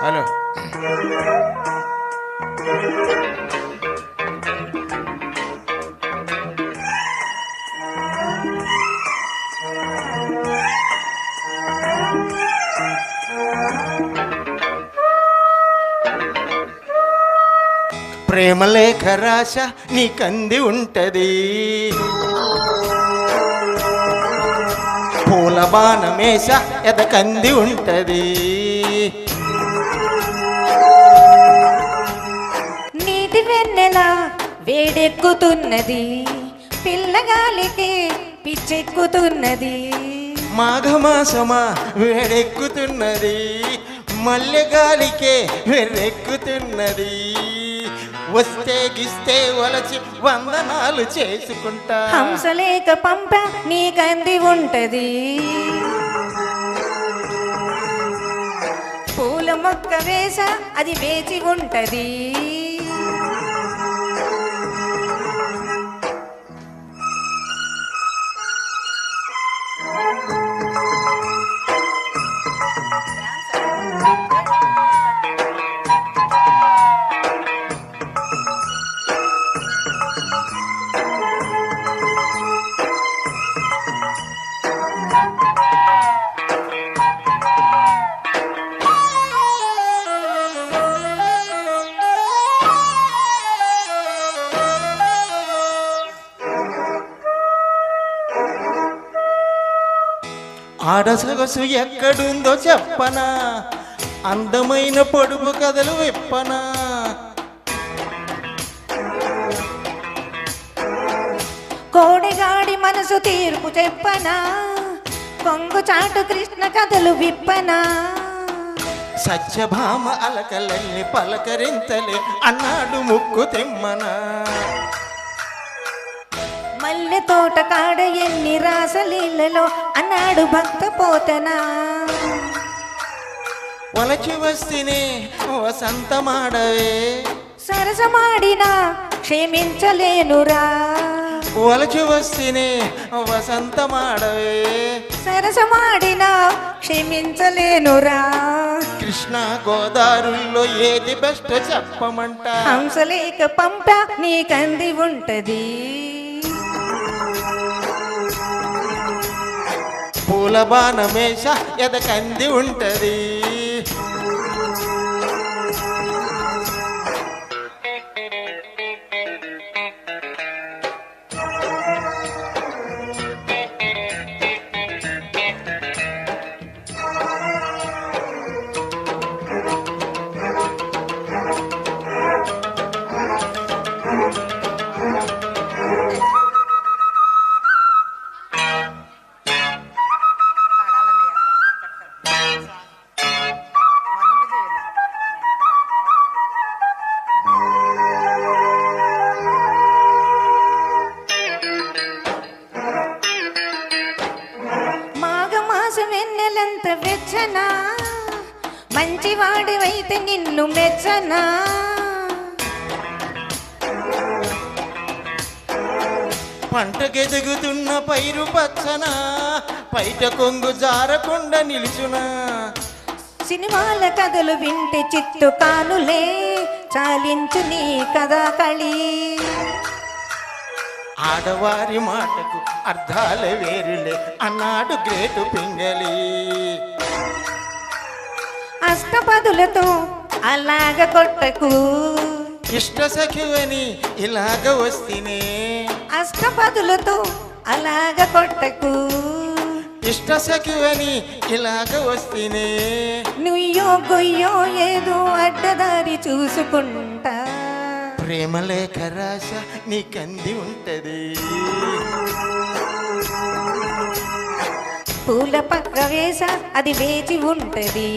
Hello ప్రేమలేఖ రాశ నీకంది ఉంటది, పూల బాణమేష ఎదకంది ఉంటది. నీటి వెన్నెల వేడెక్కుతున్నది, పిల్లగాలికి పిచ్చెక్కుతున్నది. మాఘమాసమా వేడెక్కుతున్నది, మల్లెగాలికే వెర్రెక్కుతున్నది. వస్తే గిస్తే వలచి వందనాలు చేసుకుంటా. హంసలేక పంప నీకంది ఉంటది, పూల మొక్క వేస అది వేచి ఉంటది. ఆడసొగసు ఎక్కడుందో చెప్పనా, అందమైన పొడుపు కథలు విప్పనా. కోడిగాడి మనసు తీర్పు చెప్పనా, కొంగు చాటు కృష్ణ కథలు విప్పనా. సత్యభామ అలకలన్నీ పలకరింతలే అన్నాడు ముక్కు తెమ్మనా. మల్లె తోట కాడ ఎన్ని రాసలీలలో అన్నాడు భక్త పోతనా. వలచి వస్తేనే వసంతమాడవే, సరసమాడినా క్షమించలేనురా. వలచి వస్తేనే వసంతమాడవే, సరసమాడినా క్షమించలేనురా. కృష్ణ గోదావరిలో ఏది బెస్ట్ చెప్పమంట. హంసలేక పంప నీకంది ఉంటది, పూల బాణమేష ఎదకంది ఉంటది. వెన్నెలంత వెచ్చనా, మంచివాడివైతే నిన్ను మెచ్చనా. పంటకెదుగుతున్న పైరు పచ్చనా, పైట కొంగు జారకుండా నిలుచునా. సినిమాల కథలు వింటే చిత్తు కానులే, చాలించు నీ కథా కళి. ఆడవారి మాటకు అర్థాలే వేరులే అన్నాడు గ్రేటు పింగళి. అష్టపదులతో అలాగ కొట్టకు, ఇష్ట సఖివని ఇలాగ వస్తేనే. అష్టపదులతో అలాగ కొట్టకు, ఇష్ట సఖివని ఇలాగ వస్తేనే. నుయ్యో గొయ్యో ఏదో అడ్డదారి చూసుకుంటా. ప్రేమలేఖ రాశ నీకంది ఉంటది, పూల పక్క వేస అది వేచి ఉంటది.